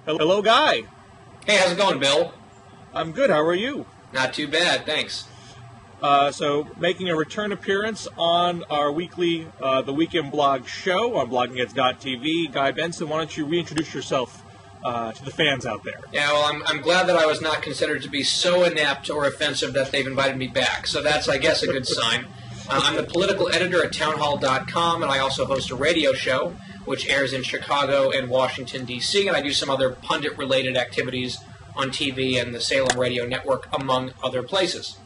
Hello, Guy. Hey, how's it going, Bill? I'm good. How are you? Not too bad, thanks. So, making a return appearance on our weekly The Weekend Blog show on bloggingheads.tv, Guy Benson, why don't you reintroduce yourself to the fans out there? Yeah, well, I'm glad that I was not considered to be so inept or offensive that they've invited me back. So that's, I guess, a good sign. I'm the political editor at townhall.com, and I also host a radio show, which airs in Chicago and Washington, D.C., and I do some other pundit-related activities on TV and the Salem Radio Network, among other places.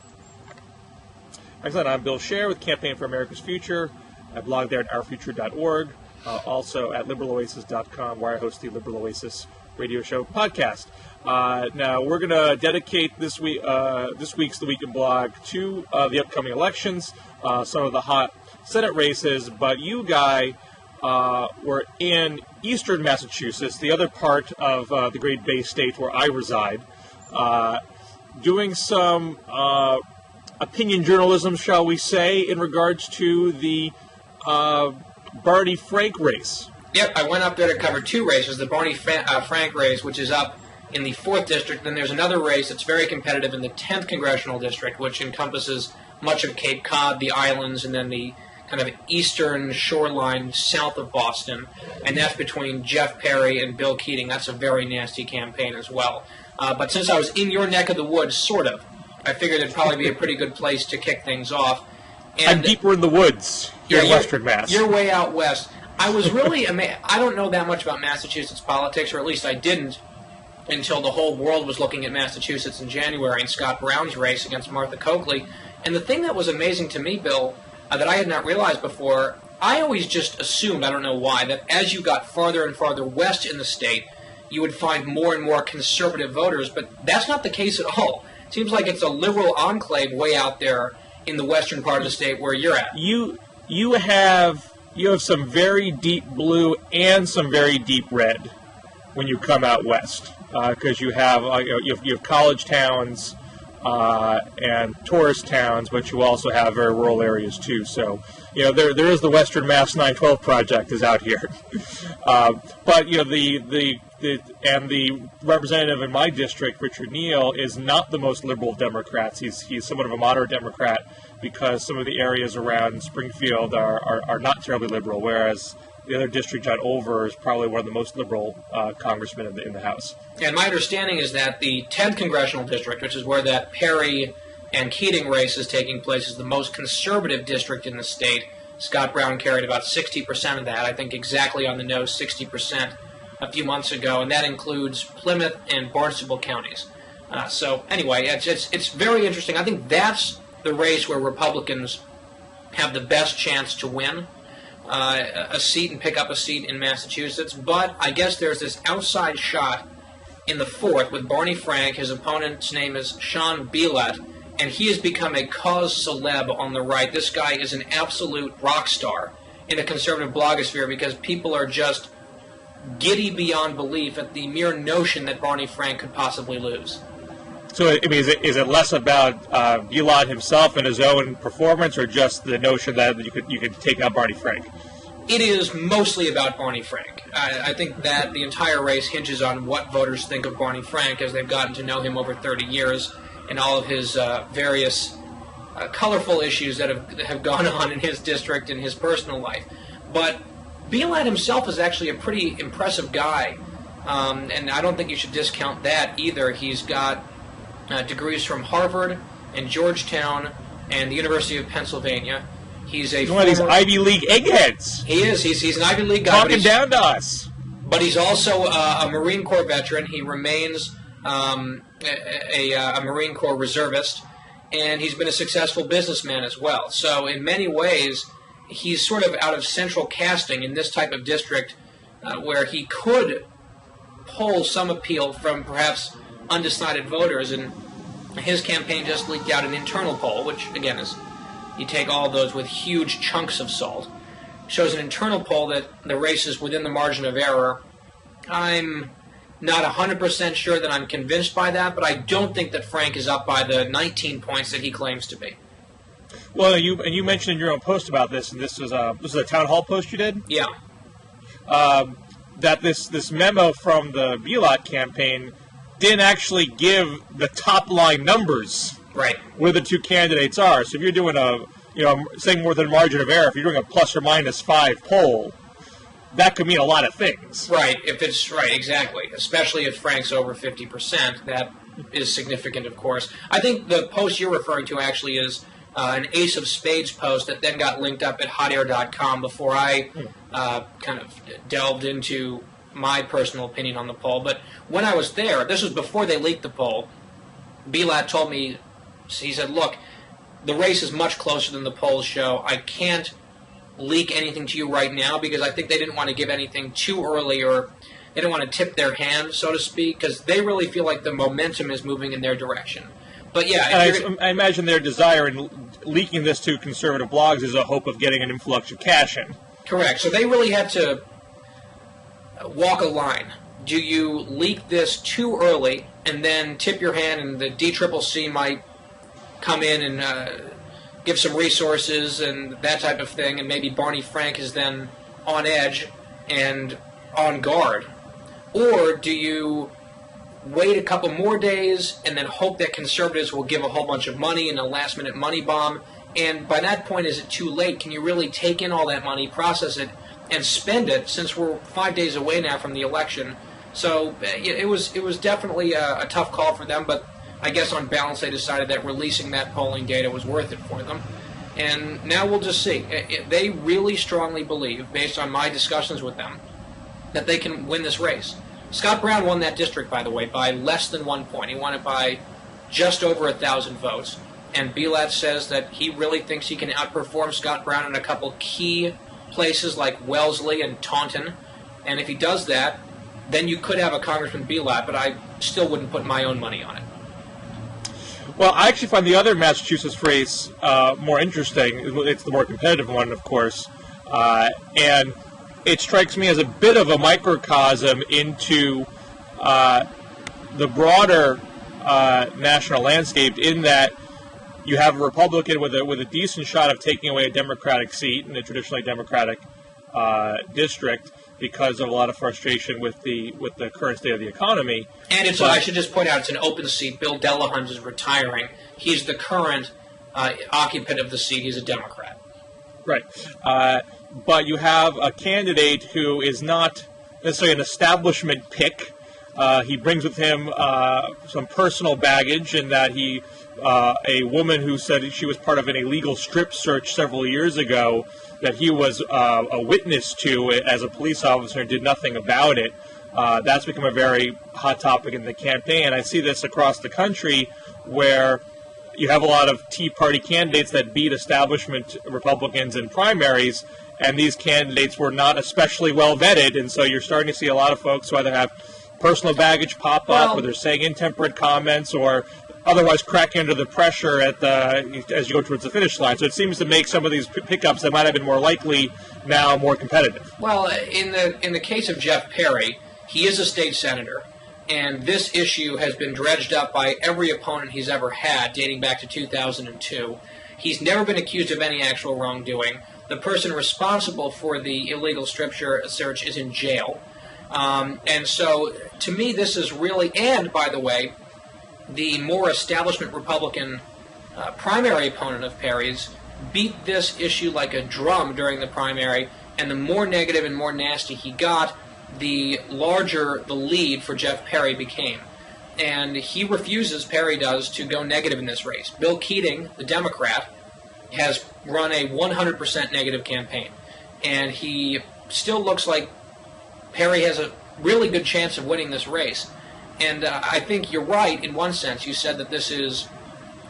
Excellent. I'm Bill Scher with Campaign for America's Future. I blog there at ourfuture.org, also at liberaloasis.com, where I host the Liberal Oasis radio show podcast. Now, we're going to dedicate this week's The Weekend Blog to the upcoming elections, some of the hot Senate races, but you, Guy, were in eastern Massachusetts, the other part of the Great Bay State where I reside, doing some opinion journalism, shall we say, in regards to the Barney Frank race. Yep, I went up there to cover two races, the Barney Frank race, which is up in the 4th District, then there's another race that's very competitive in the 10th Congressional District, which encompasses much of Cape Cod, the islands, and then the kind of eastern shoreline south of Boston, and that's between Jeff Perry and Bill Keating. That's a very nasty campaign as well. But since I was in your neck of the woods, sort of, I figured it'd probably be a pretty good place to kick things off. And I'm deeper in the woods here in Western Mass. You're way out west. I was really amazed. I don't know that much about Massachusetts politics, or at least I didn't until the whole world was looking at Massachusetts in January in Scott Brown's race against Martha Coakley. And the thing that was amazing to me, Bill, that I had not realized before, I always just assumed, I don't know why, that as you got farther and farther west in the state, you would find more and more conservative voters, but that's not the case at all. It seems like it's a liberal enclave way out there in the western part of the state where you're at. You have some very deep blue and some very deep red when you come out west, because you have college towns and tourist towns, but you also have very rural areas too. So, there is the Western Mass 912 project is out here, but the representative in my district, Richard Neal, is not the most liberal of Democrats. He's somewhat of a moderate Democrat because some of the areas around Springfield are not terribly liberal, whereas the other district, John Over, is probably one of the most liberal congressmen in the House. And my understanding is that the 10th Congressional District, which is where that Perry and Keating race is taking place, is the most conservative district in the state. Scott Brown carried about 60% of that, I think exactly on the nose, 60% a few months ago, and that includes Plymouth and Barnstable counties. So anyway, it's very interesting. I think that's the race where Republicans have the best chance to win a seat and pick up a seat in Massachusetts, but I guess there's this outside shot in the 4th with Barney Frank. His opponent's name is Sean Bellet, and he has become a cause celeb on the right. This guy is an absolute rock star in the conservative blogosphere because people are just giddy beyond belief at the mere notion that Barney Frank could possibly lose. So, I mean, is it less about Belot himself and his own performance, or just the notion that you could take out Barney Frank? It is mostly about Barney Frank. I think that the entire race hinges on what voters think of Barney Frank as they've gotten to know him over 30 years and all of his various colorful issues that have gone on in his district and his personal life. But Belot himself is actually a pretty impressive guy, and I don't think you should discount that either. He's got degrees from Harvard and Georgetown and the University of Pennsylvania. He's one of these Ivy League eggheads. He is. He's an Ivy League guy. Talking down to us. But he's also a Marine Corps veteran. He remains a Marine Corps reservist, and he's been a successful businessman as well. So in many ways, he's sort of out of central casting in this type of district where he could pull some appeal from perhaps undecided voters, and his campaign just leaked out an internal poll, which, again, is you take all of those with huge chunks of salt, shows an internal poll that the race is within the margin of error. I'm not 100% sure that I'm convinced by that, but I don't think that Frank is up by the 19 points that he claims to be. Well, you mentioned in your own post about this, and this was a town hall post you did? Yeah. that this memo from the Bilot campaign didn't actually give the top line numbers right where the two candidates are. So if you're doing saying more than margin of error, if you're doing a plus or minus 5 poll, that could mean a lot of things. Right, if it's right, exactly. Especially if Frank's over 50%, that is significant, of course. I think the post you're referring to actually is an Ace of Spades post that then got linked up at hotair.com before I kind of delved into my personal opinion on the poll. But when I was there, this was before they leaked the poll, Bilot told me, he said, look, the race is much closer than the polls show. I can't leak anything to you right now because I think they didn't want to give anything too early, or they didn't want to tip their hand, so to speak, because they really feel like the momentum is moving in their direction. But yeah, I imagine their desire in leaking this to conservative blogs is a hope of getting an influx of cash in. Correct. So they really had to walk a line. Do you leak this too early and then tip your hand, and the DCCC might come in and give some resources and that type of thing, and maybe Barney Frank is then on edge and on guard? Or do you wait a couple more days and then hope that conservatives will give a whole bunch of money in a last-minute money bomb? And by that point, is it too late? Can you really take in all that money, process it, and spend it, since we're 5 days away now from the election? So it was definitely a tough call for them, but I guess on balance they decided that releasing that polling data was worth it for them. And now we'll just see. They really strongly believe, based on my discussions with them, that they can win this race. Scott Brown won that district, by the way, by less than 1 point. He won it by just over 1,000 votes. And Bilot says that he really thinks he can outperform Scott Brown in a couple key places like Wellesley and Taunton. And if he does that, then you could have a Congressman Bilot, but I still wouldn't put my own money on it. Well, I actually find the other Massachusetts race more interesting. It's the more competitive one, of course. And it strikes me as a bit of a microcosm into the broader national landscape, in that you have a Republican with a decent shot of taking away a Democratic seat in a traditionally Democratic district, because of a lot of frustration with the current state of the economy. And I should just point out, it's an open seat. Bill Delahunt is retiring. He's the current occupant of the seat. He's a Democrat. Right. But you have a candidate who is not necessarily an establishment pick. He brings with him some personal baggage, in that a woman who said she was part of an illegal strip search several years ago that he was a witness to as a police officer and did nothing about it. That's become a very hot topic in the campaign. I see this across the country, where you have a lot of Tea Party candidates that beat establishment Republicans in primaries, and these candidates were not especially well vetted, and so you're starting to see a lot of folks who either have personal baggage pop up, or they're saying intemperate comments, or otherwise cracking under the pressure as you go towards the finish line. So it seems to make some of these pickups that might have been more likely now more competitive. Well, in the case of Jeff Perry, he is a state senator, and this issue has been dredged up by every opponent he's ever had, dating back to 2002. He's never been accused of any actual wrongdoing. The person responsible for the illegal strip search is in jail. And so, to me, this is really, and by the way, the more establishment Republican primary opponent of Perry's beat this issue like a drum during the primary, and the more negative and more nasty he got, the larger the lead for Jeff Perry became. And he refuses, Perry does, to go negative in this race. Bill Keating, the Democrat, has run a 100% negative campaign. And he still looks like Perry has a really good chance of winning this race. And I think you're right in one sense. You said that this is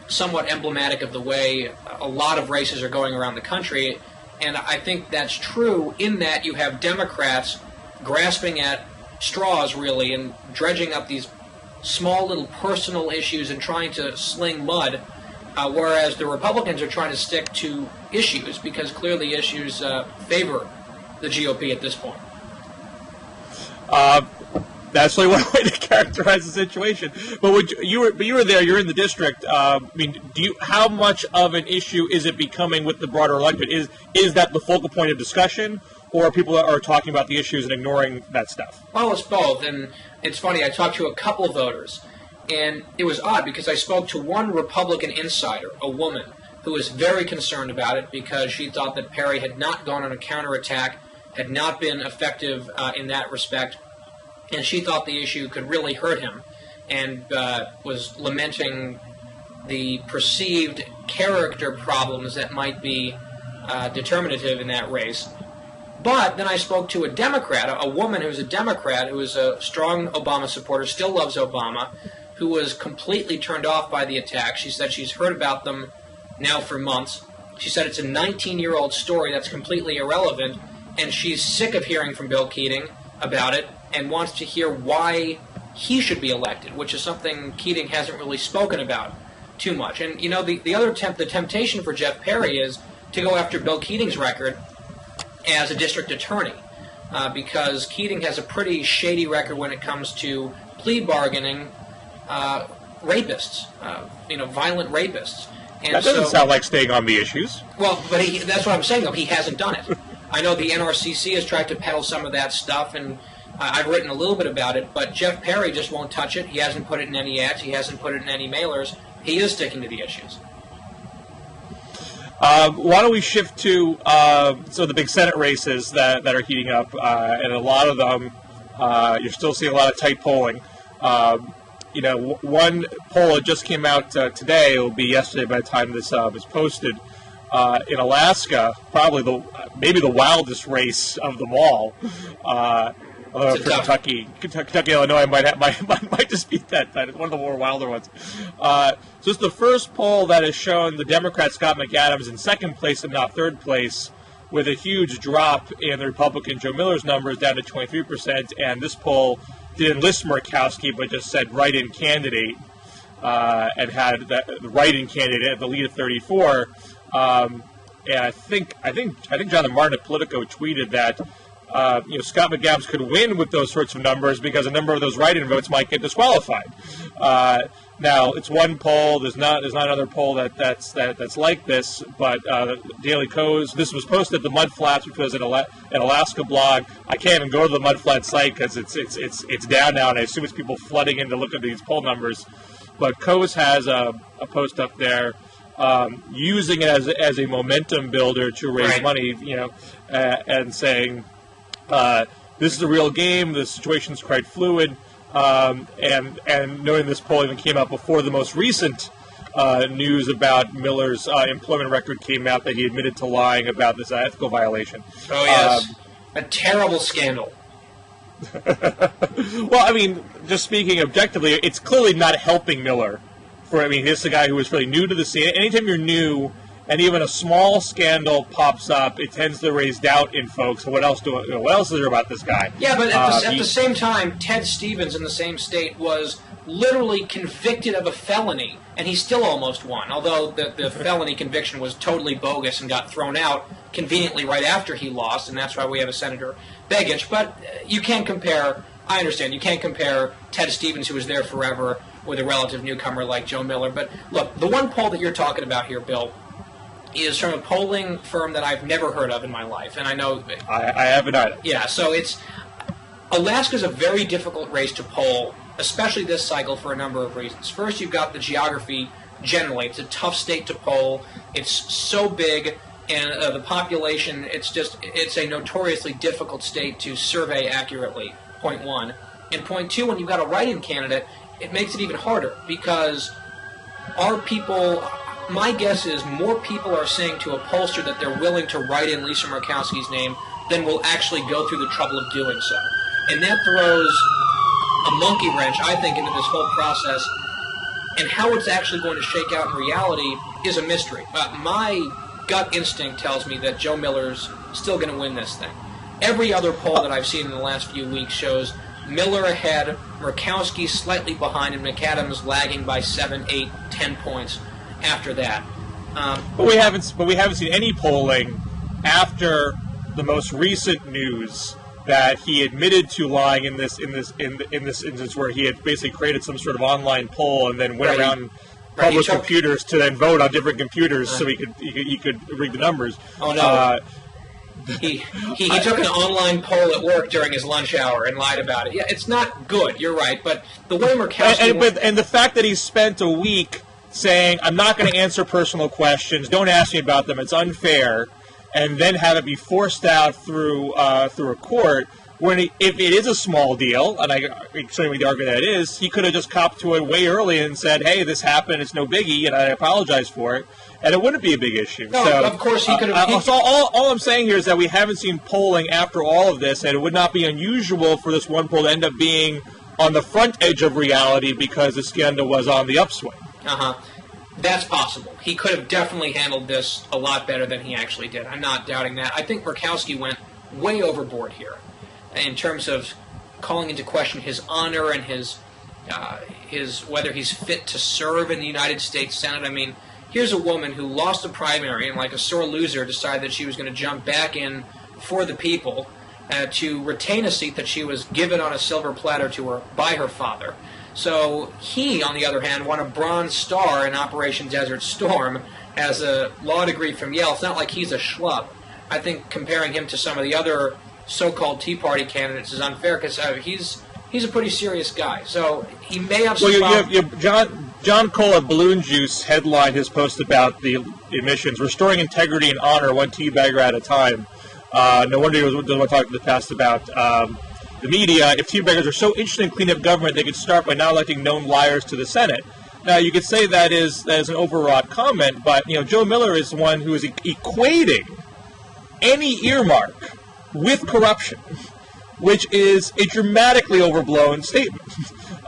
somewhat emblematic of the way a lot of races are going around the country. And I think that's true, in that you have Democrats grasping at straws, really, and dredging up these small little personal issues and trying to sling mud, whereas the Republicans are trying to stick to issues, because clearly issues favor the GOP at this point. That's really one way to characterize the situation. But you were there. You're in the district. I mean, how much of an issue is it becoming with the broader electorate? Is that the focal point of discussion, or people that are talking about the issues and ignoring that stuff? Well, it's both, and it's funny, I talked to a couple of voters, and it was odd because I spoke to one Republican insider, a woman, who was very concerned about it because she thought that Perry had not gone on a counterattack, had not been effective in that respect, and she thought the issue could really hurt him, and was lamenting the perceived character problems that might be determinative in that race. But then I spoke to a Democrat, a woman who's a Democrat, who is a strong Obama supporter, still loves Obama, who was completely turned off by the attack. She said she's heard about them now for months. She said it's a 19-year-old story that's completely irrelevant, and she's sick of hearing from Bill Keating about it and wants to hear why he should be elected, which is something Keating hasn't really spoken about too much. And, you know, the temptation for Jeff Perry is to go after Bill Keating's record as a district attorney, because Keating has a pretty shady record when it comes to plea bargaining rapists, violent rapists. And that doesn't sound like staying on the issues. Well, but that's what I'm saying, though. He hasn't done it. I know the NRCC has tried to peddle some of that stuff, and I've written a little bit about it, but Jeff Perry just won't touch it. He hasn't put it in any ads. He hasn't put it in any mailers. He is sticking to the issues. Why don't we shift to the big Senate races that are heating up, and a lot of them, you're still seeing a lot of tight polling. One poll that just came out today, it will be yesterday by the time this is posted, in Alaska, probably maybe the wildest race of them all. Although for Kentucky, Illinois might dispute that. That is one of the more wilder ones. So it's the first poll that has shown the Democrat Scott McAdams in second place and not third place, with a huge drop in the Republican Joe Miller's numbers down to 23%. And this poll didn't list Murkowski, but just said write-in candidate, and had the write-in candidate at the lead of 34. And I think Jonathan Martin at Politico tweeted that Scott McAdams could win with those sorts of numbers because a number of those write-in votes might get disqualified. Now it's one poll. There's not another poll that's like this. But Daily Kos. This was posted at the Mud Flats, which was an Alaska blog. I can't even go to the Mud Flats site because it's down now, and I assume it's people flooding in to look at these poll numbers. But Kos has a post up there. Using it as a momentum builder to raise money, and saying this is a real game. The situation's quite fluid, and knowing this poll even came out before the most recent news about Miller's employment record came out, that he admitted to lying about this ethical violation. Oh yes, a terrible scandal. Well, I mean, just speaking objectively, it's clearly not helping Miller. This is a guy who was really new to the scene. Anytime you're new, and even a small scandal pops up, it tends to raise doubt in folks. What else is there about this guy? Yeah, but at the same time, Ted Stevens in the same state was literally convicted of a felony, and he still almost won. Although the felony conviction was totally bogus and got thrown out conveniently right after he lost, and that's why we have a Senator Begich. But you can't compare. I understand you can't compare Ted Stevens, who was there forever, with a relative newcomer like Joe Miller. But look, the one poll that you're talking about here, Bill, is from a polling firm that I've never heard of in my life, and I know I haven't either. Yeah, so Alaska's a very difficult race to poll, especially this cycle, for a number of reasons. First, you've got the geography generally. It's a tough state to poll. It's so big, and the population, it's a notoriously difficult state to survey accurately, point one. And point two, when you've got a write-in candidate, it makes it even harder, because my guess is more people are saying to a pollster that they're willing to write in Lisa Murkowski's name than will actually go through the trouble of doing so. And that throws a monkey wrench, I think, into this whole process. And how it's actually going to shake out in reality is a mystery. My gut instinct tells me that Joe Miller's still going to win this thing. Every other poll that I've seen in the last few weeks shows Miller ahead, Murkowski slightly behind, and McAdams lagging by 7, 8, 10 points after that. But we haven't seen any polling after the most recent news that he admitted to lying in this instance, where he had basically created some sort of online poll and then went around public computers to then vote on different computers so he could rig the numbers. Oh no. he took an online poll at work during his lunch hour and lied about it. Yeah, it's not good. You're right, but the way Murkowski and the fact that he spent a week saying, I'm not going to answer personal questions, don't ask me about them, it's unfair, and then have it be forced out through a court, when if it is a small deal, and I certainly would argue that it is, he could have just copped to it way early and said, hey, this happened, it's no biggie, and I apologize for it, and it wouldn't be a big issue. No, so, of course he could have... So all I'm saying here is that we haven't seen polling after all of this, and it would not be unusual for this one poll to end up being on the front edge of reality because the scandal was on the upswing. That's possible. He could have definitely handled this a lot better than he actually did. I'm not doubting that. I think Murkowski went way overboard here in terms of calling into question his honor and his whether he's fit to serve in the United States Senate. I mean, here's a woman who lost a primary and, like a sore loser, decided that she was going to jump back in for the people to retain a seat that she was given on a silver platter to her by her father. So he, on the other hand, won a Bronze Star in Operation Desert Storm as a law degree from Yale. It's not like he's a schlub. I think comparing him to some of the other so-called Tea Party candidates is unfair because he's a pretty serious guy. So he may have... Well, John Cole at Balloon Juice headlined his post about the emissions, restoring integrity and honor one teabagger at a time. No wonder he was the one talking in the past about... the media, if teabaggers are so interested in cleaning up government, they could start by not electing known liars to the Senate. Now, you could say that is an overwrought comment, but Joe Miller is one who is equating any earmark with corruption, which is a dramatically overblown statement.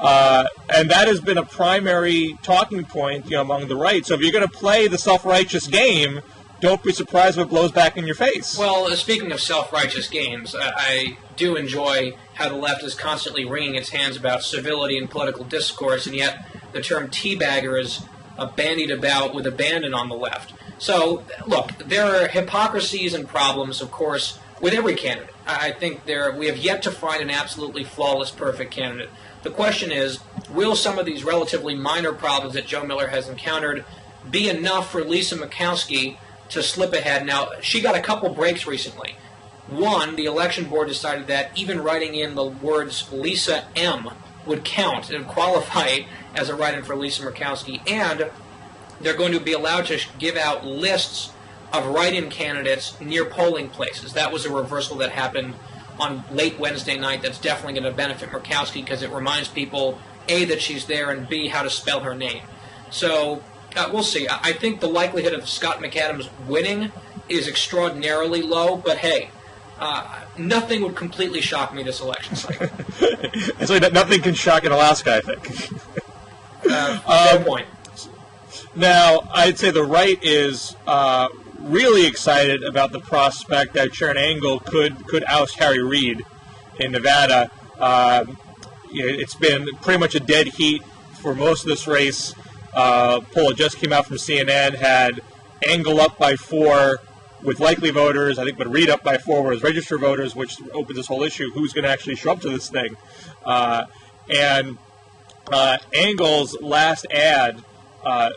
And that has been a primary talking point among the right. So if you're going to play the self-righteous game, don't be surprised if it blows back in your face. Well, speaking of self-righteous games, I do enjoy how the left is constantly wringing its hands about civility and political discourse, and yet the term teabagger is bandied about with abandon on the left. So, look, there are hypocrisies and problems, of course, with every candidate. I think we have yet to find an absolutely flawless, perfect candidate. The question is, will some of these relatively minor problems that Joe Miller has encountered be enough for Lisa Murkowski to slip ahead? Now, she got a couple breaks recently. One, the election board decided that even writing in the words Lisa M would count and qualify as a write-in for Lisa Murkowski, and they're going to be allowed to give out lists of write-in candidates near polling places. That was a reversal that happened on late Wednesday night that's definitely going to benefit Murkowski because it reminds people, A, that she's there, and B, how to spell her name. So we'll see. I think the likelihood of Scott McAdams winning is extraordinarily low, but hey, nothing would completely shock me this election cycle. So nothing can shock in Alaska, I think. Fair point. Now, I'd say the right is really excited about the prospect that Sharron Angle could oust Harry Reid in Nevada. It's been pretty much a dead heat for most of this race. Poll that just came out from CNN had Angle up by 4 with likely voters, I think, but Reid up by 4 with registered voters, which opens this whole issue, who's going to actually show up to this thing. And Angle's last ad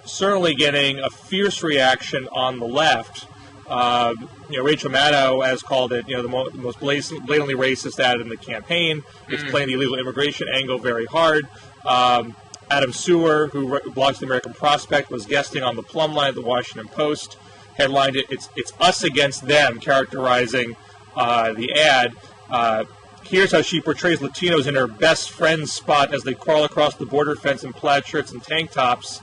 certainly getting a fierce reaction on the left. Rachel Maddow has called it, the most blatantly racist ad in the campaign. It's playing the illegal immigration angle very hard. Adam Sewer, who blogs the American Prospect, was guesting on the plumb line of the Washington Post, headlined it, it's us against them, characterizing the ad. Here's how she portrays Latinos in her best friend's spot as they crawl across the border fence in plaid shirts and tank tops.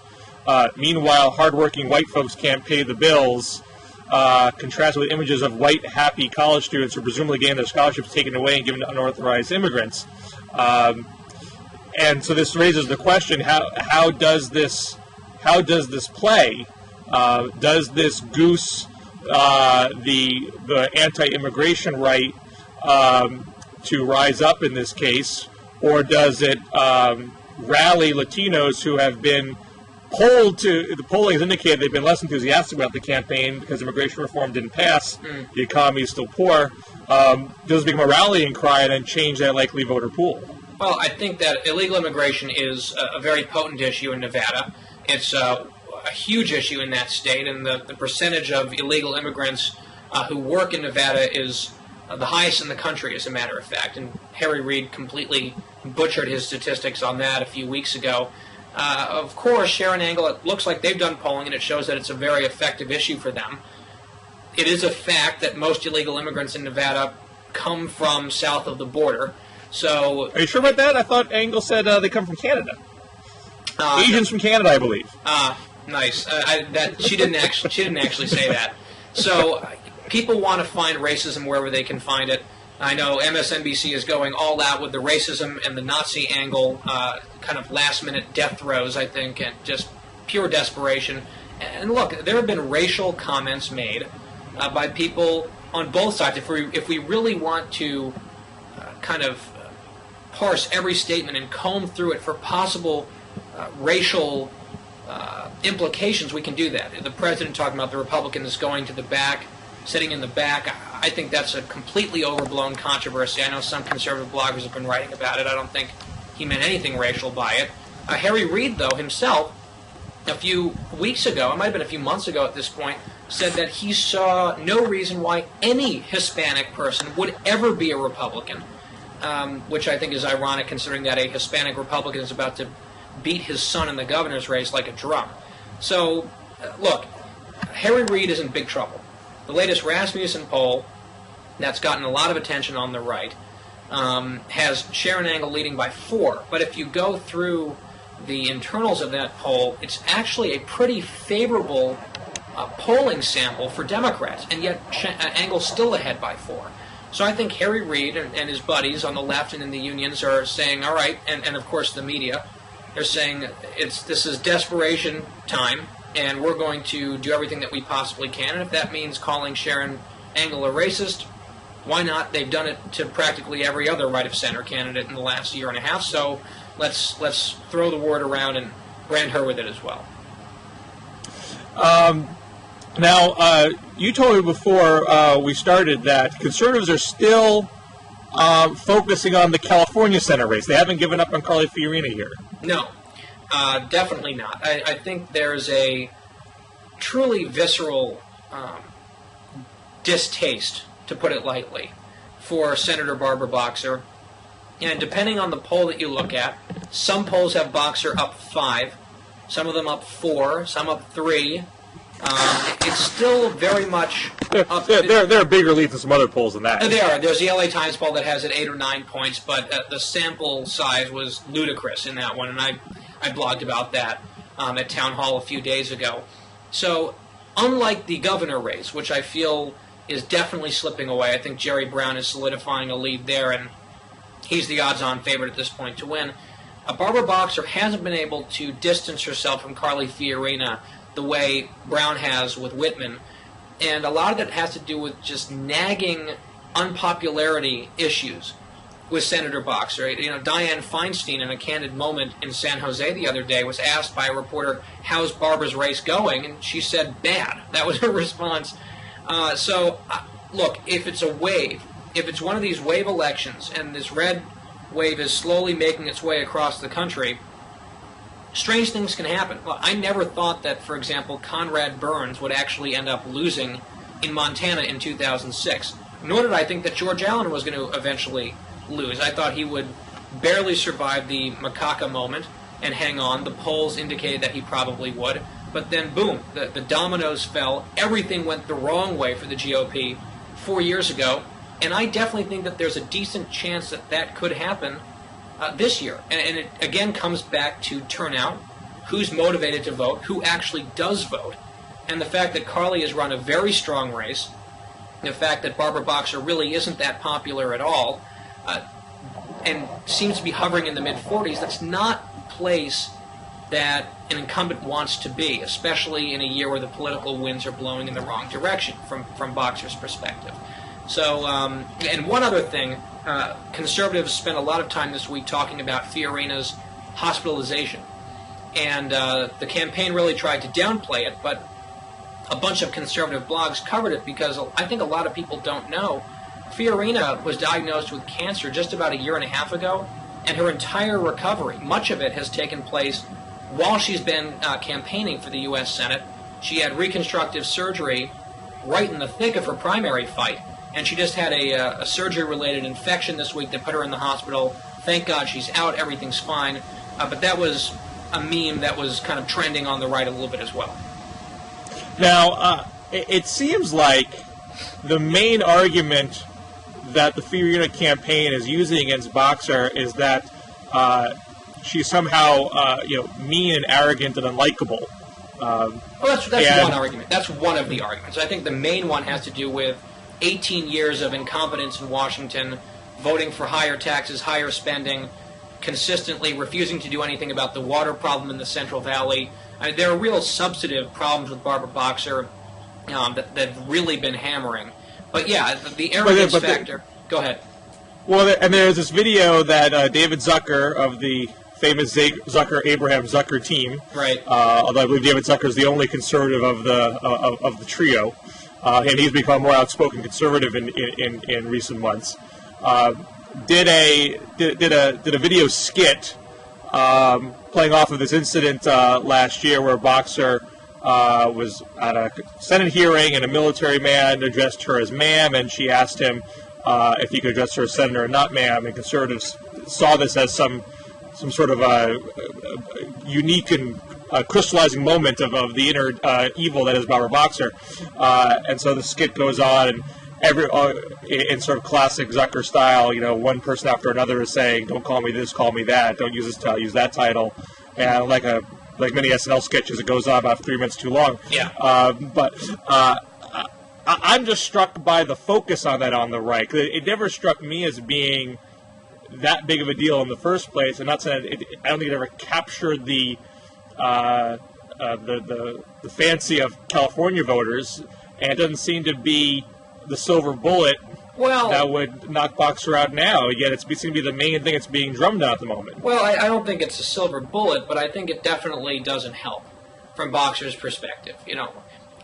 Meanwhile, hardworking white folks can't pay the bills. Contrasted with images of white, happy college students who are presumably getting their scholarships taken away and given to unauthorized immigrants. And so this raises the question: how does this play? Does this goose the anti-immigration right to rise up in this case, or does it rally Latinos who have been polled to? The polling has indicated they've been less enthusiastic about the campaign because immigration reform didn't pass. The economy is still poor. Does it become a rallying cry and then change that likely voter pool? Well, I think that illegal immigration is a very potent issue in Nevada. It's a huge issue in that state, and the percentage of illegal immigrants who work in Nevada is the highest in the country, as a matter of fact. And Harry Reid completely butchered his statistics on that a few weeks ago. Of course, Sharron Angle, it looks like they've done polling, and it shows that it's a very effective issue for them. It is a fact that most illegal immigrants in Nevada come from south of the border. So, are you sure about that? I thought Angle said they come from Canada. Asians from Canada, I believe. Nice. She didn't actually say that. So people want to find racism wherever they can find it. I know MSNBC is going all out with the racism and the Nazi angle, kind of last-minute death throes, I think, and just pure desperation. And look, there have been racial comments made by people on both sides. If we really want to kind of parse every statement and comb through it for possible racial implications, we can do that. The president talking about the Republicans going to the back, sitting in the back, I think that's a completely overblown controversy. I know some conservative bloggers have been writing about it. I don't think he meant anything racial by it. Harry Reid, though, himself, a few weeks ago, it might have been a few months ago at this point, said that he saw no reason why any Hispanic person would ever be a Republican, which I think is ironic considering that a Hispanic Republican is about to beat his son in the governor's race like a drum. So, look, Harry Reid is in big trouble. The latest Rasmussen poll that's gotten a lot of attention on the right has Sharron Angle leading by 4. But if you go through the internals of that poll, it's actually a pretty favorable polling sample for Democrats, and yet Angle's still ahead by 4. So I think Harry Reid and his buddies on the left and in the unions are saying, all right, and of course the media, they're saying this is desperation time, and we're going to do everything that we possibly can. And if that means calling Sharron Angle a racist, why not? They've done it to practically every other right-of-center candidate in the last year and a half, so let's throw the word around and brand her with it as well. Now, you told me before we started that conservatives are still focusing on the California Senate race. They haven't given up on Carly Fiorina here. No, definitely not. I think there's a truly visceral distaste, to put it lightly, for Senator Barbara Boxer. And depending on the poll that you look at, some polls have Boxer up 5, some of them up 4, some up 3. It's still very much up. There are bigger leads than some other polls than that. There are. There's the LA Times poll that has it 8 or 9 points, but the sample size was ludicrous in that one, and I blogged about that at Town Hall a few days ago. So, unlike the governor race, which I feel is definitely slipping away, I think Jerry Brown is solidifying a lead there, and he's the odds-on favorite at this point to win. Barbara Boxer hasn't been able to distance herself from Carly Fiorina the way Brown has with Whitman, and a lot of that has to do with just nagging unpopularity issues with Senator Boxer. You know, Dianne Feinstein, in a candid moment in San Jose the other day, was asked by a reporter, how's Barbara's race going? And she said, bad. That was her response. Look, if it's a wave, if it's one of these wave elections, and this red wave is slowly making its way across the country, strange things can happen. Well, I never thought that, for example, Conrad Burns would actually end up losing in Montana in 2006. Nor did I think that George Allen was going to eventually lose. I thought he would barely survive the macaca moment and hang on. The polls indicated that he probably would. But then, boom, the dominoes fell. Everything went the wrong way for the GOP 4 years ago. And I definitely think that there's a decent chance that that could happen this year. And it, again, comes back to turnout, who's motivated to vote, who actually does vote, and the fact that Carly has run a very strong race, the fact that Barbara Boxer really isn't that popular at all, and seems to be hovering in the mid-40s. That's not a place that an incumbent wants to be, especially in a year where the political winds are blowing in the wrong direction from Boxer's perspective. So, and one other thing, conservatives spent a lot of time this week talking about Fiorina's hospitalization. And the campaign really tried to downplay it, but a bunch of conservative blogs covered it because I think a lot of people don't know. Fiorina was diagnosed with cancer just about a year and a half ago, and her entire recovery, much of it has taken place while she's been campaigning for the U.S. Senate. She had reconstructive surgery right in the thick of her primary fight. And she just had a surgery-related infection this week that put her in the hospital. Thank God she's out. Everything's fine. But that was a meme that was kind of trending on the right a little bit as well. Now, it seems like the main argument that the Fiorina campaign is using against Boxer is that she's somehow mean and arrogant and unlikable. Well, that's one argument. That's one of the arguments. I think the main one has to do with 18 years of incompetence in Washington, voting for higher taxes, higher spending, consistently refusing to do anything about the water problem in the Central Valley. I mean, there are real substantive problems with Barbara Boxer that have really been hammering. But yeah, the arrogance factor. Go ahead. Well, and there's this video that David Zucker of the famous Abraham Zucker team. Right. Although I believe David Zucker is the only conservative of the trio, and he's become more outspoken conservative in recent months. Did a video skit playing off of this incident last year where Boxer was at a Senate hearing and a military man addressed her as ma'am, and she asked him if he could address her as senator and not ma'am, and conservatives saw this as some sort of a unique and crystallizing moment of the inner evil that is Barbara Boxer. And so the skit goes on, and in sort of classic Zucker style, one person after another is saying, "Don't call me this, call me that. Don't use this title, use that title." And like many SNL sketches, it goes on about 3 minutes too long. Yeah. But I'm just struck by the focus on that on the right. It never struck me as being that big of a deal in the first place, and not saying I don't think it ever captured the fancy of California voters, and it doesn't seem to be the silver bullet that would knock Boxer out now. Yet it seems to be the main thing that's being drummed on at the moment. Well, I don't think it's a silver bullet, but I think it definitely doesn't help from Boxer's perspective.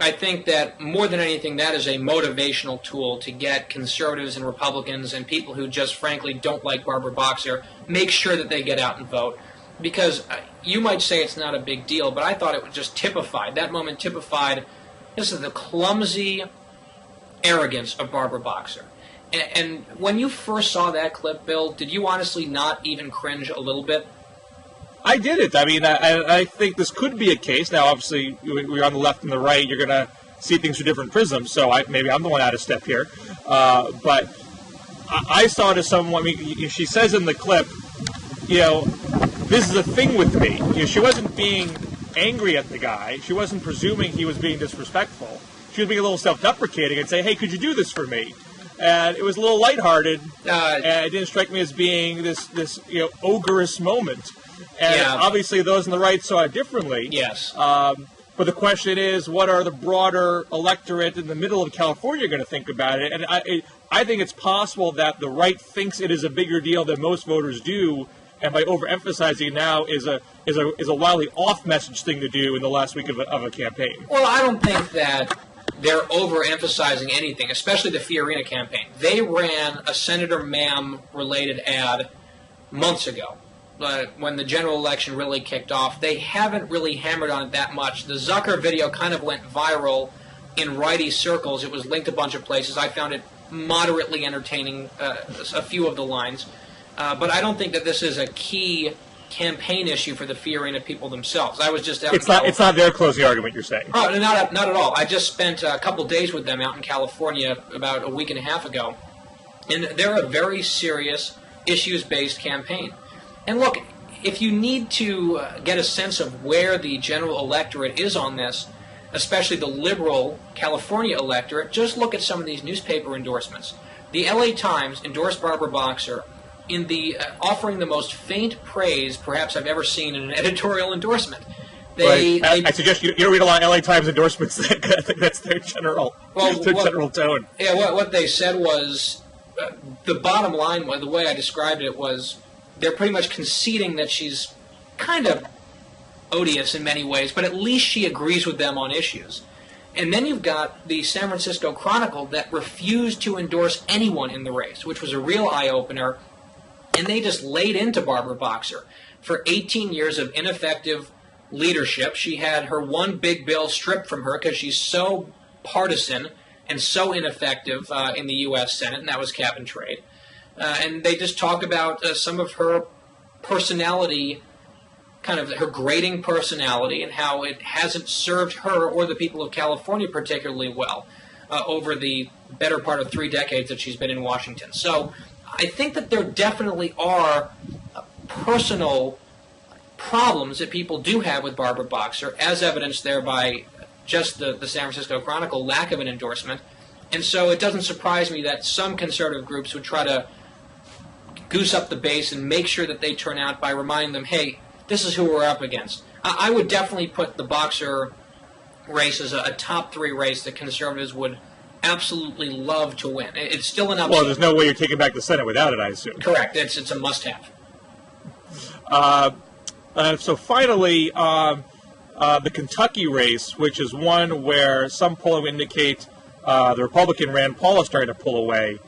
I think that more than anything, that is a motivational tool to get conservatives and Republicans and people who just frankly don't like Barbara Boxer, make sure that they get out and vote. Because you might say it's not a big deal, but I thought it was just typified. That moment typified this is the clumsy arrogance of Barbara Boxer. And when you first saw that clip, Bill, did you honestly not even cringe a little bit? I didn't. I mean, I think this could be a case. Now, obviously, we're on the left and the right. You're going to see things through different prisms, so maybe I'm the one out of step here. But I saw it as someone, she says in the clip, this is a thing with me. She wasn't being angry at the guy. She wasn't presuming he was being disrespectful. She was being a little self-deprecating and say, "Hey, could you do this for me?" And it was a little lighthearted, and it didn't strike me as being this ogreous moment. And obviously those on the right saw it differently. Yes. But the question is, what are the broader electorate in the middle of California going to think about it? And I think it's possible that the right thinks it is a bigger deal than most voters do, and by overemphasizing it now is a wildly off-message thing to do in the last week of a campaign. Well, I don't think that they're overemphasizing anything, especially the Fiorina campaign. They ran a Senator Ma'am related ad months ago. When the general election really kicked off. They haven't really hammered on it that much. The Zucker video kind of went viral in righty circles. It was linked a bunch of places. I found it moderately entertaining, a few of the lines. But I don't think that this is a key campaign issue for the Fiorina people themselves. I was just out It's not their closing argument, you're saying? Oh, not at all. I just spent a couple days with them out in California about a week and a half ago. And they're a very serious, issues-based campaign. And look, if you need to get a sense of where the general electorate is on this, especially the liberal California electorate, just look at some of these newspaper endorsements. The LA Times endorsed Barbara Boxer in the offering the most faint praise perhaps I've ever seen in an editorial endorsement. I suggest you don't read a lot of LA Times endorsements. I think that's their general tone. Yeah, what they said was, the bottom line, the way I described it was, they're pretty much conceding that she's kind of odious in many ways, but at least she agrees with them on issues. And then you've got the San Francisco Chronicle that refused to endorse anyone in the race, which was a real eye-opener, and they just laid into Barbara Boxer. For 18 years of ineffective leadership, she had her one big bill stripped from her because she's so partisan and so ineffective in the U.S. Senate, and that was cap and trade. And they just talk about some of her personality, kind of her grating personality, and how it hasn't served her or the people of California particularly well over the better part of 3 decades that she's been in Washington. So I think that there definitely are personal problems that people do have with Barbara Boxer, as evidenced there by just the San Francisco Chronicle lack of an endorsement. And so it doesn't surprise me that some conservative groups would try to goose up the base and make sure that they turn out by reminding them, hey, this is who we're up against. I would definitely put the Boxer race as a top 3 race that conservatives would absolutely love to win. It's still an upset. Well, there's no way you're taking back the Senate without it, I assume. Correct. It's a must-have. So finally, the Kentucky race, which is one where some polling indicate the Republican Rand Paul is starting to pull away.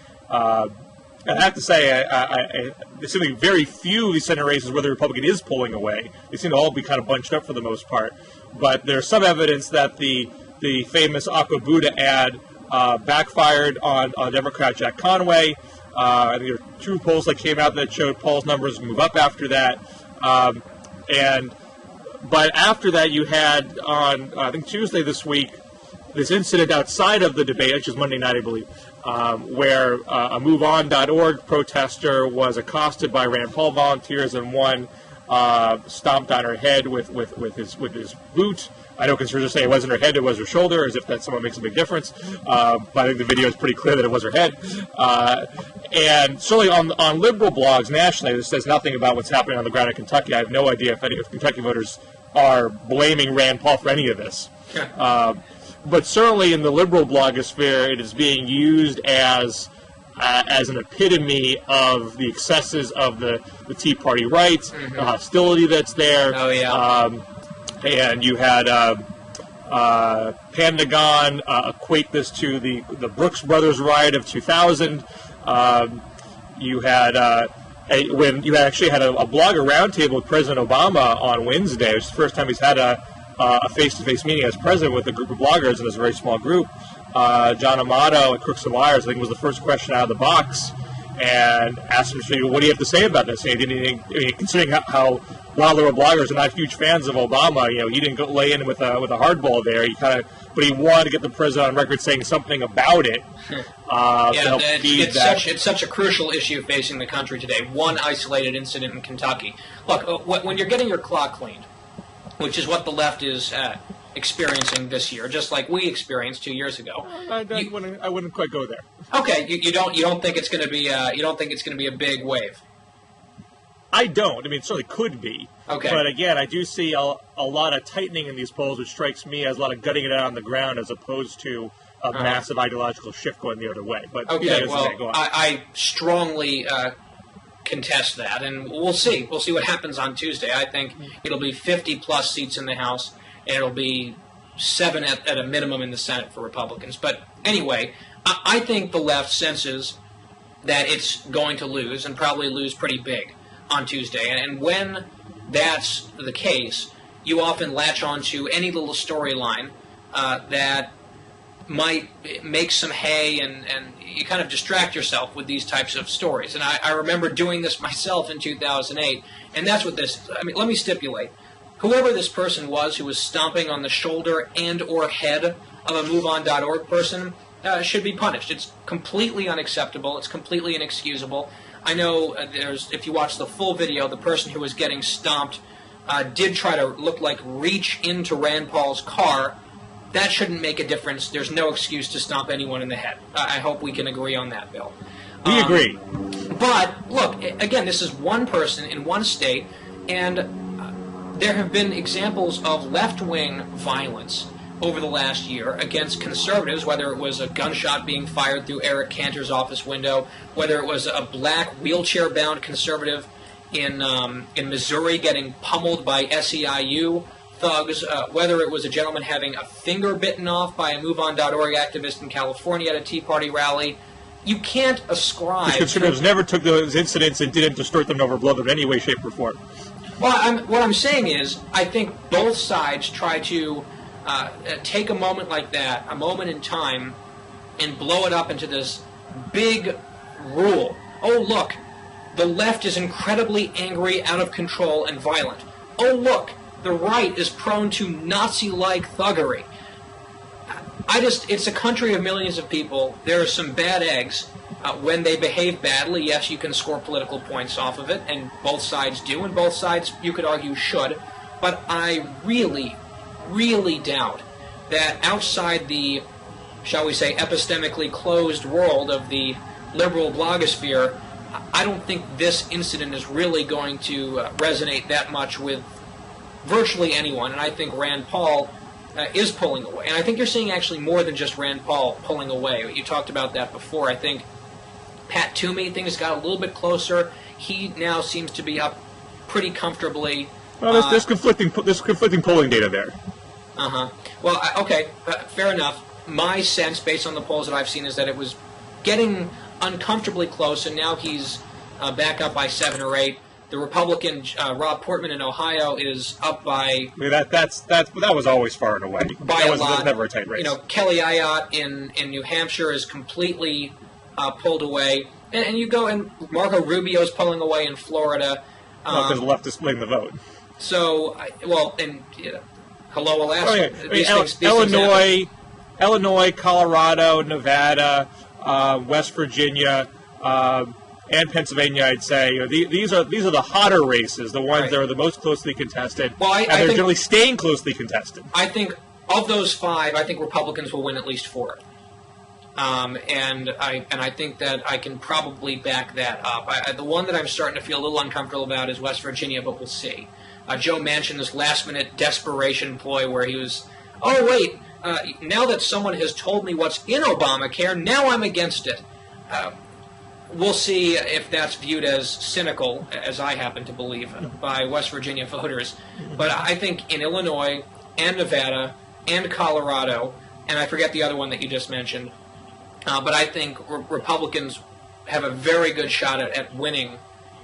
I have to say, there seem to be very few of these Senate races where the Republican is pulling away. They seem to all be kind of bunched up for the most part. But there's some evidence that the famous Aqua Buddha ad backfired on Democrat Jack Conway. I think there were 2 polls that came out that showed Paul's numbers move up after that. But after that, you had on, I think, Tuesday this week, this incident outside of the debate, which is Monday night, I believe, where a MoveOn.org protester was accosted by Rand Paul volunteers, and one stomped on her head with his boot. I know conservatives say it wasn't her head, it was her shoulder, as if that somewhat makes a big difference. But I think the video is pretty clear that it was her head. And certainly on liberal blogs nationally, this says nothing about what's happening on the ground in Kentucky. I have no idea if any of Kentucky voters are blaming Rand Paul for any of this. But certainly in the liberal blogosphere, it is being used as an epitome of the excesses of the Tea Party right, the hostility that's there. Oh, yeah. And you had Pandagon equate this to the Brooks Brothers riot of 2000. You had when you actually had a blogger roundtable with President Obama on Wednesday, which is the first time he's had a face-to-face meeting as president with a group of bloggers, and it's a very small group. John Amato at Crooks and Liars, I think, was the first question out of the box, and asked him, what do you have to say about this? And he didn't, considering how while there were bloggers and not huge fans of Obama, he didn't go lay in with a hardball there. But he wanted to get the president on record saying something about it. It's such a crucial issue facing the country today. One isolated incident in Kentucky. Look, when you're getting your clock cleaned, which is what the left is experiencing this year, just like we experienced 2 years ago. I wouldn't quite go there. Okay, you don't think it's going to be a big wave. I don't. I mean, it certainly could be. Okay. But again, I do see a lot of tightening in these polls, which strikes me as a lot of gutting it out on the ground, as opposed to a massive ideological shift going the other way. But okay, I strongly contest that, and we'll see. We'll see what happens on Tuesday. I think it'll be 50-plus seats in the House, and it'll be 7 at a minimum in the Senate for Republicans. But anyway, I think the left senses that it's going to lose, and probably lose pretty big on Tuesday. And when that's the case, you often latch onto any little storyline that might make some hay, and you kind of distract yourself with these types of stories. And I remember doing this myself in 2008, and that's what this, let me stipulate. Whoever this person was who was stomping on the shoulder and or head of a MoveOn.org person should be punished. It's completely unacceptable. It's completely inexcusable. I know if you watch the full video, the person who was getting stomped did try to reach into Rand Paul's car. That shouldn't make a difference. There's no excuse to stomp anyone in the head. I hope we can agree on that, Bill. We agree. But, look, again, this is one person in one state, and there have been examples of left-wing violence over the last year against conservatives, whether it was a gunshot being fired through Eric Cantor's office window, whether it was a black wheelchair-bound conservative in Missouri getting pummeled by SEIU thugs, whether it was a gentleman having a finger bitten off by a MoveOn.org activist in California at a Tea Party rally. You can't ascribe... Conservatives never took those incidents and didn't distort them and overblow them in any way, shape, or form. Well, what I'm saying is, I think both sides try to take a moment like that, a moment in time, and blow it up into this big rule. Oh, look, the left is incredibly angry, out of control, and violent. Oh, look, the right is prone to Nazi-like thuggery. It's a country of millions of people. There are some bad eggs. When they behave badly, yes, you can score political points off of it, and both sides do, and both sides, you could argue, should. But I really, really doubt that outside the, shall we say, epistemically closed world of the liberal blogosphere, I don't think this incident is really going to resonate that much with virtually anyone, and I think Rand Paul is pulling away. And I think you're seeing actually more than just Rand Paul pulling away. You talked about that before. I think Pat Toomey, things got a little bit closer. He now seems to be up pretty comfortably. Well, there's conflicting polling data there. Well, okay, fair enough. My sense, based on the polls that I've seen, is that it was getting uncomfortably close, and now he's back up by 7 or 8. The Republican Rob Portman in Ohio is up by. I mean, that was always far and away. By a lot. That was never a tight race. Kelly Ayotte in New Hampshire is completely pulled away, and you go and Marco Rubio's pulling away in Florida. Because the left is splitting the vote. So, hello, Alaska. Illinois, Colorado, Nevada, West Virginia, and Pennsylvania, I'd say these are the hotter races, the ones that are the most closely contested, and they're generally staying closely contested. I think of those 5, I think Republicans will win at least 4. And I think that I can probably back that up. The one that I'm starting to feel a little uncomfortable about is West Virginia, but we'll see. Joe Manchin, this last-minute desperation ploy where he was, oh, wait, now that someone has told me what's in Obamacare, now I'm against it. We'll see if that's viewed as cynical, as I happen to believe, by West Virginia voters. But I think in Illinois and Nevada and Colorado, and I forget the other one that you just mentioned, but I think Republicans have a very good shot at winning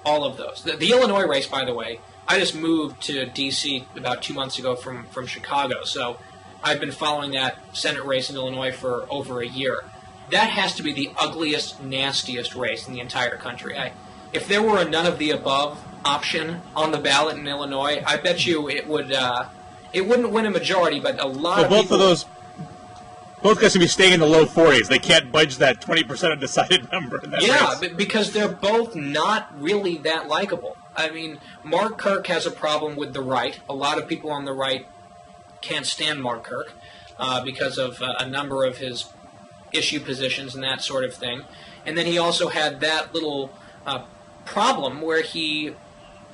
all of those. The Illinois race, by the way, I just moved to D.C. about 2 months ago from Chicago, so I've been following that Senate race in Illinois for over a year. That has to be the ugliest, nastiest race in the entire country. If there were a none of the above option on the ballot in Illinois, I bet you it wouldn't win a majority, but a lot of people... Both guys should be staying in the low 40s. They can't budge that 20% undecided number. In that race. Because they're both not really that likable. I mean, Mark Kirk has a problem with the right. A lot of people on the right can't stand Mark Kirk because of a number of his issue positions and that sort of thing. And then he also had that little problem where he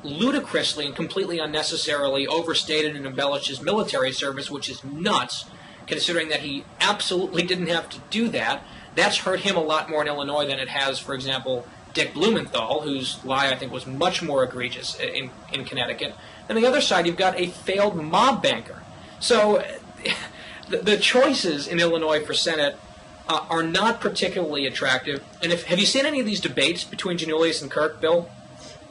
ludicrously and completely unnecessarily overstated and embellished his military service, which is nuts, considering that he absolutely didn't have to do that. That's hurt him a lot more in Illinois than it has, for example, Dick Blumenthal, whose lie I think was much more egregious in Connecticut. On the other side, you've got a failed mob banker. So the choices in Illinois for Senate are not particularly attractive. And have you seen any of these debates between Janulius and Kirk, Bill?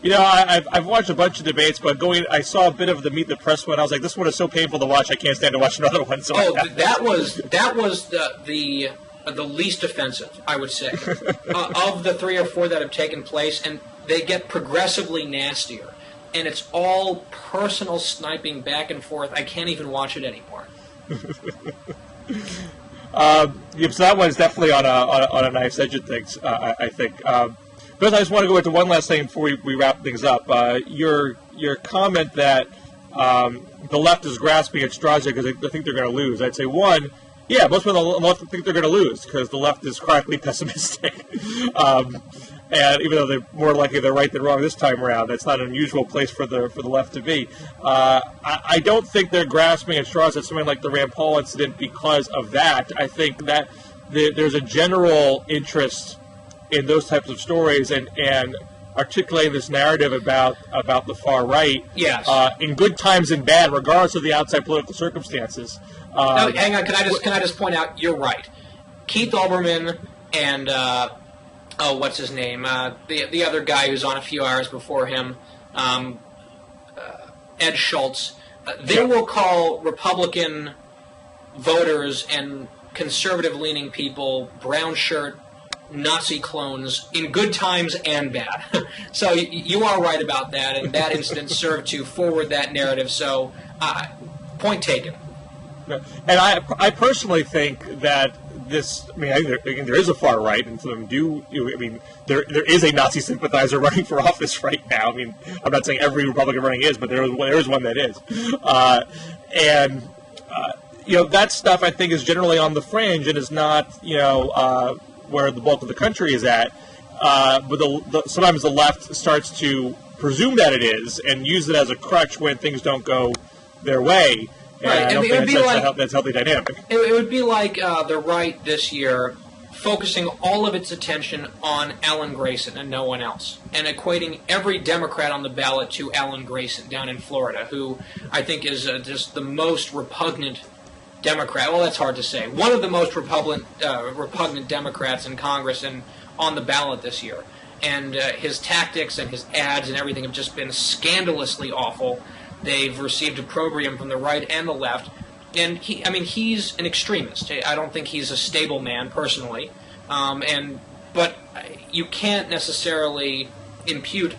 I've watched a bunch of debates, but I saw a bit of the Meet the Press one. I was like, this one is so painful to watch, I can't stand to watch another one. So that was the least offensive, I would say, of the 3 or 4 that have taken place, and they get progressively nastier. And it's all personal sniping back and forth. I can't even watch it anymore. So that one's definitely on a knife's edge of things, I think. But I just want to go into one last thing before we wrap things up. Your comment that the left is grasping at straws because they think they're going to lose. I'd say, one, yeah, most people on the left think they're going to lose because the left is chronically pessimistic. And even though they're more likely they're right than wrong this time around, that's not an unusual place for the left to be. I don't think they're grasping at straws at something like the Rand Paul incident because of that. I think that there's a general interest in those types of stories and articulating this narrative about the far right. Yes. In good times and bad, regardless of the outside political circumstances. No, hang on. Can I just point out? You're right. Keith Olbermann and what's his name? The other guy who's on a few hours before him, Ed Schultz. They will call Republican voters and conservative-leaning people, brown shirt, Nazi clones, in good times and bad. So you are right about that, and that incident served to forward that narrative. So, point taken. And I personally think that this, I mean, there is a far right, and some of them do. I mean, there is a Nazi sympathizer running for office right now. I mean, I'm not saying every Republican running is, but there is one that is. That stuff I think is generally on the fringe and is not, where the bulk of the country is at. But sometimes the left starts to presume that it is and use it as a crutch when things don't go their way. Right. I don't think that's healthy dynamic. It would be like the right this year focusing all of its attention on Alan Grayson and no one else, and equating every Democrat on the ballot to Alan Grayson down in Florida, who I think is just the most repugnant Democrat. Well, that's hard to say. One of the most repugnant Democrats in Congress and on the ballot this year. And his tactics and his ads and everything have just been scandalously awful. They've received opprobrium from the right and the left. And he's an extremist. I don't think he's a stable man personally. But you can't necessarily impute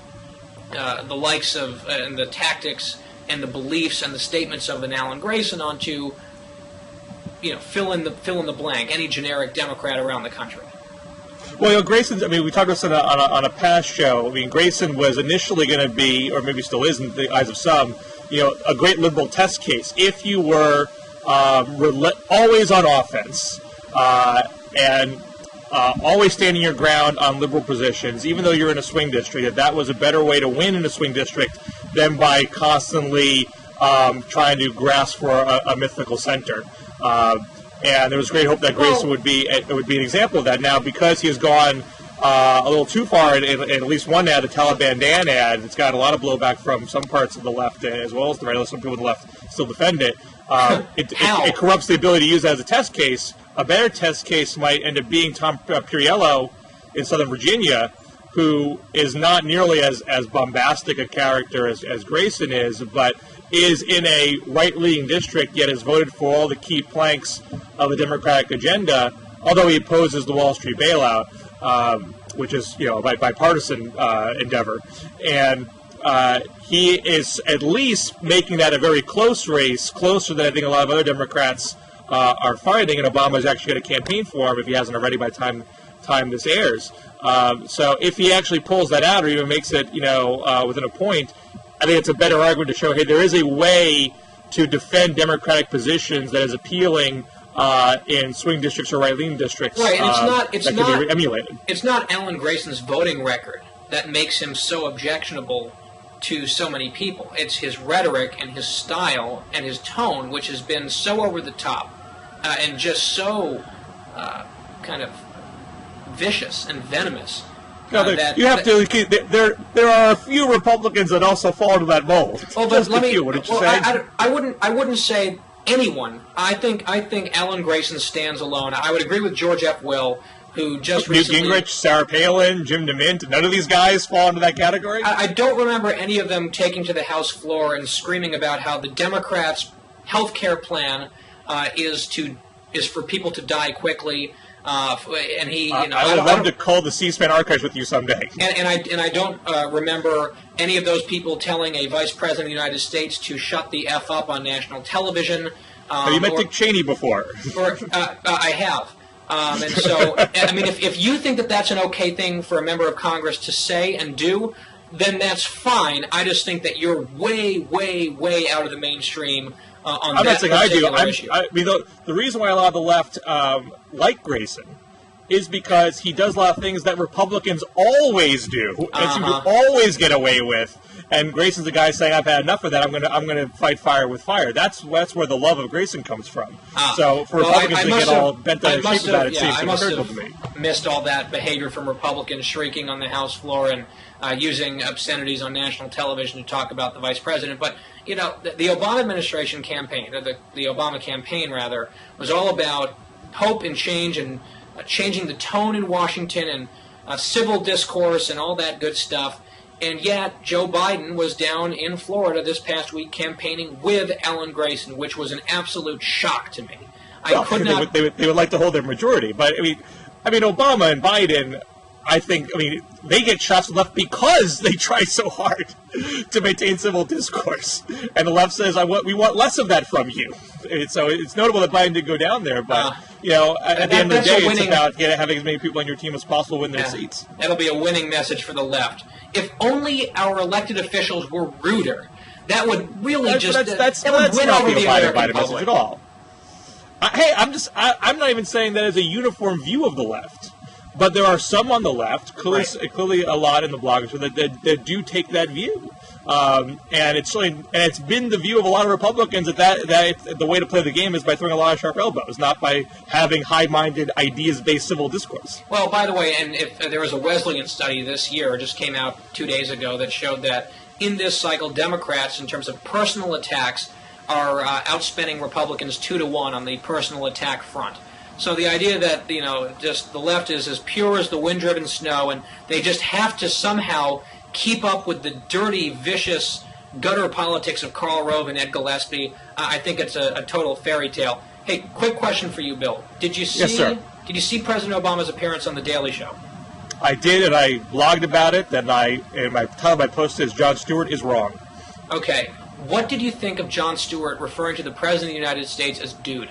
the likes of and the tactics and the beliefs and the statements of an Alan Grayson onto fill in the blank, any generic Democrat around the country. Well, Grayson, we talked about this on a past show. I mean, Grayson was initially going to be, or maybe still is in the eyes of some, a great liberal test case. If you were always on offense and always standing your ground on liberal positions, even though you're in a swing district, that was a better way to win in a swing district than by constantly trying to grasp for a mythical center. And there was great hope that Grayson would be an example of that. Now, because he has gone a little too far in at least one ad, the Taliban Dan ad, it's got a lot of blowback from some parts of the left as well as the right. Some people on the left still defend it. It corrupts the ability to use it as a test case. A better test case might end up being Tom Perriello in Southern Virginia, who is not nearly as bombastic a character as Grayson is, but is in a right-leaning district, yet has voted for all the key planks of the Democratic agenda, although he opposes the Wall Street bailout, which is, a bipartisan endeavor. And he is at least making that a very close race, closer than I think a lot of other Democrats are fighting, and Obama is actually going to campaign for him if he hasn't already by the time this airs. So if he actually pulls that out or even makes it, within a point, I think it's a better argument to show, hey, there is a way to defend Democratic positions that is appealing in swing districts or right-leaning districts. Right, and that can be emulated. It's not Alan Grayson's voting record that makes him so objectionable to so many people. It's his rhetoric and his style and his tone, which has been so over the top and just so kind of vicious and venomous. There are a few Republicans that also fall into that mold. Well, but let me. What did you say? I wouldn't say anyone. I think Alan Grayson stands alone. I would agree with George F. Will, who just recently. Newt Gingrich, Sarah Palin, Jim DeMint. None of these guys fall into that category. I don't remember any of them taking to the House floor and screaming about how the Democrats' health care plan is for people to die quickly. And he, I would love to call the C-SPAN archives with you someday. And I don't remember any of those people telling a vice president of the United States to shut the F up on national television. Have you met Dick Cheney before? I have. And so, if you think that that's an okay thing for a member of Congress to say and do, then that's fine. I just think that you're way, way, way out of the mainstream. I'm not saying I do. The reason why a lot of the left like Grayson is because he does a lot of things that Republicans always do and seem to always get away with. And Grayson's the guy saying, "I've had enough of that. I'm going to fight fire with fire." That's where the love of Grayson comes from. So for Republicans to get all bent out of shape about it seems hypocritical to me. Missed all that behavior from Republicans shrieking on the House floor and using obscenities on national television to talk about the vice president. But the Obama administration campaign, or the Obama campaign rather, was all about hope and change and changing the tone in Washington and civil discourse and all that good stuff. And yet, Joe Biden was down in Florida this past week campaigning with Alan Grayson, which was an absolute shock to me. could not. They would like to hold their majority, but I mean, Obama and Biden, I think, they get shots from the left because they try so hard to maintain civil discourse, and the left says, we want less of that from you. So it's notable that Biden did go down there, but at the end of the day, it's about having as many people on your team as possible win their seats. That'll be a winning message for the left. If only our elected officials were ruder, that would really win over the American public at all. I'm not even saying that as a uniform view of the left. But there are some on the left, clearly a lot in the bloggers that do take that view, and it's been the view of a lot of Republicans that the way to play the game is by throwing a lot of sharp elbows, not by having high-minded, ideas-based civil discourse. Well, by the way, and if there was a Wesleyan study this year, just came out 2 days ago, that showed that in this cycle, Democrats, in terms of personal attacks, are outspending Republicans 2-1 on the personal attack front. So the idea that, just the left is as pure as the wind-driven snow, and they just have to somehow keep up with the dirty, vicious gutter politics of Karl Rove and Ed Gillespie, I think it's a total fairy tale. Hey, quick question for you, Bill. Did you see? Yes, sir. Did you see President Obama's appearance on The Daily Show? I did, and I blogged about it, and my title of my post is Jon Stewart is wrong. Okay. What did you think of Jon Stewart referring to the President of the United States as dude?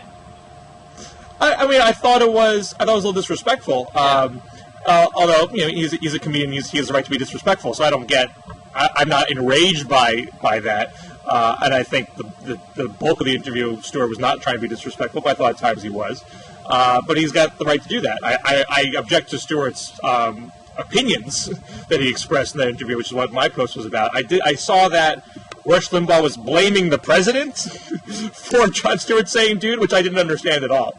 I thought it was a little disrespectful. Although he's a comedian, he has the right to be disrespectful. So I'm not enraged by that. And I think the bulk of the interview, Stewart was not trying to be disrespectful, but I thought at times he was. But he's got the right to do that. I object to Stewart's opinions that he expressed in that interview, which is what my post was about. I saw that Rush Limbaugh was blaming the president for Jon Stewart saying "dude," which I didn't understand at all.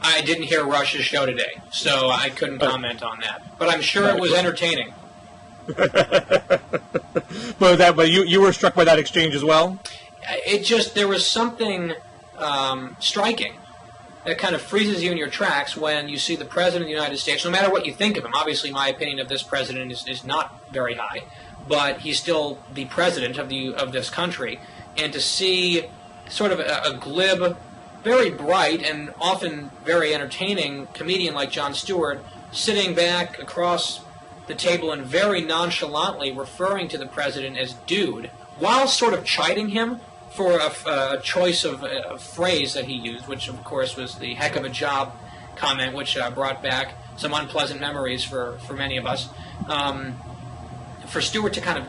I didn't hear Rush's show today, so I couldn't comment on that. But I'm sure it was entertaining. But you were struck by that exchange as well? There was something striking that kind of freezes you in your tracks when you see the President of the United States, no matter what you think of him. Obviously, my opinion of this president is not very high, but he's still the president of this country. And to see sort of a glib, very bright and often very entertaining comedian like Jon Stewart sitting back across the table and very nonchalantly referring to the president as dude, while sort of chiding him for a choice of a phrase that he used, which of course was the heck of a job comment, which brought back some unpleasant memories for many of us. For Stewart to kind of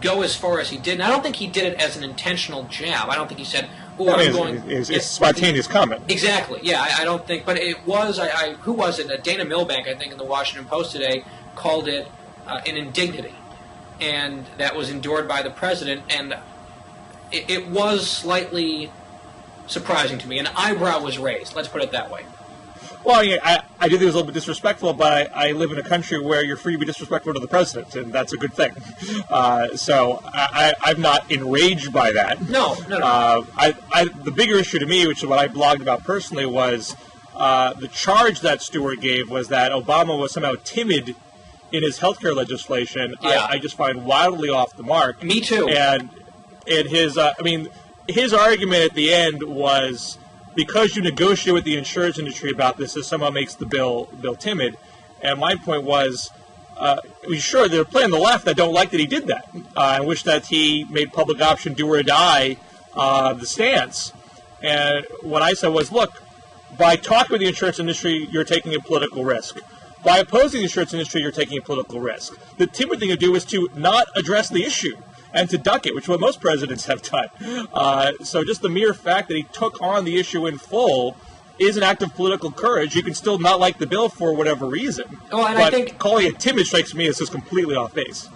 go as far as he did, and I don't think he did it as an intentional jab. I don't think he said, it's a spontaneous comment. Exactly. Yeah, I don't think. But it was. Who was it? Dana Milbank, I think, in the Washington Post today, called it an indignity, and that was endured by the president. And it was slightly surprising to me. An eyebrow was raised. Let's put it that way. Well, I do think it was a little bit disrespectful, but I live in a country where you're free to be disrespectful to the president, and that's a good thing. So I'm not enraged by that. No. The bigger issue to me, which is what I blogged about personally, was the charge that Stewart gave was that Obama was somehow timid in his healthcare legislation. Yeah. I just find wildly off the mark. Me too. And his argument at the end was, because you negotiate with the insurance industry about this somehow makes the bill timid. And my point was, sure, there are plenty on the left that don't like that he did that. I wish that he made public option do or die the stance. And what I said was, look, by talking with the insurance industry, you're taking a political risk. By opposing the insurance industry, you're taking a political risk. The timid thing to do is to not address the issue and to duck it, which is what most presidents have done. So just the mere fact that he took on the issue in full is an act of political courage. You can still not like the bill for whatever reason. Well, and but I think calling it timid strikes me as just completely off base.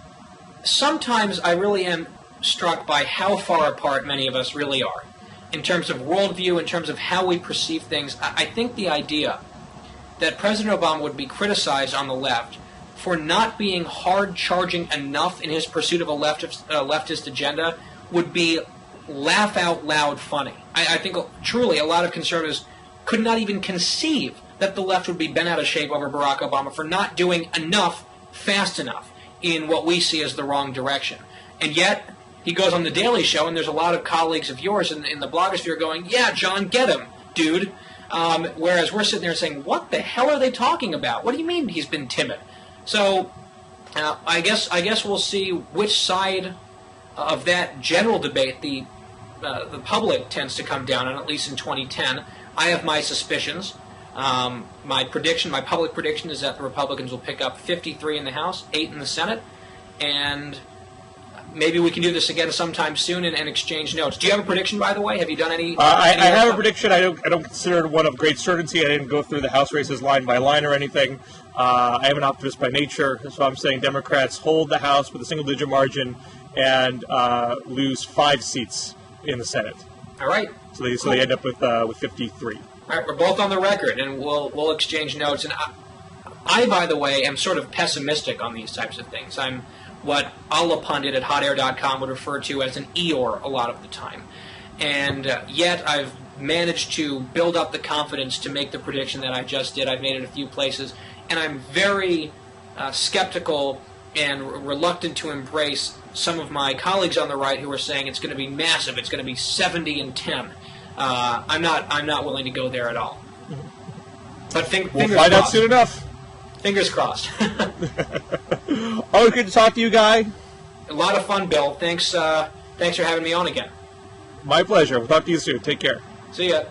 Sometimes I really am struck by how far apart many of us really are in terms of worldview, in terms of how we perceive things. I think the idea that President Obama would be criticized on the left for not being hard-charging enough in his pursuit of a leftist agenda would be laugh-out-loud funny. I think truly a lot of conservatives could not even conceive that the left would be bent out of shape over Barack Obama for not doing enough fast enough in what we see as the wrong direction. And yet, he goes on The Daily Show, and there's a lot of colleagues of yours in the blogosphere going, yeah, John, get him. dude. Whereas we're sitting there saying, what the hell are they talking about? What do you mean he's been timid? So I guess we'll see which side of that general debate the public tends to come down on, at least in 2010. I have my suspicions. My public prediction is that the Republicans will pick up 53 in the House, 8 in the Senate, and maybe we can do this again sometime soon and exchange notes. Do you have a prediction, by the way? Have you done any? I have a prediction. I don't consider it one of great certainty. I didn't go through the House races line by line or anything. I am an optimist by nature, so I'm saying Democrats hold the House with a single-digit margin and lose 5 seats in the Senate. All right. So they end up with 53. All right, we're both on the record, and we'll exchange notes. And I, by the way, am sort of pessimistic on these types of things. I'm what Allah Pundit at hotair.com would refer to as an Eeyore a lot of the time. And yet I've managed to build up the confidence to make the prediction that I just did. I've made it a few places, and I'm very skeptical and reluctant to embrace some of my colleagues on the right who are saying it's going to be massive, it's going to be 70-10. I'm not willing to go there at all. But fingers we'll find crossed. out soon enough. Fingers crossed. Always good to talk to you, Guy. A lot of fun, Bill. Thanks for having me on again. My pleasure. We'll talk to you soon. Take care. See ya.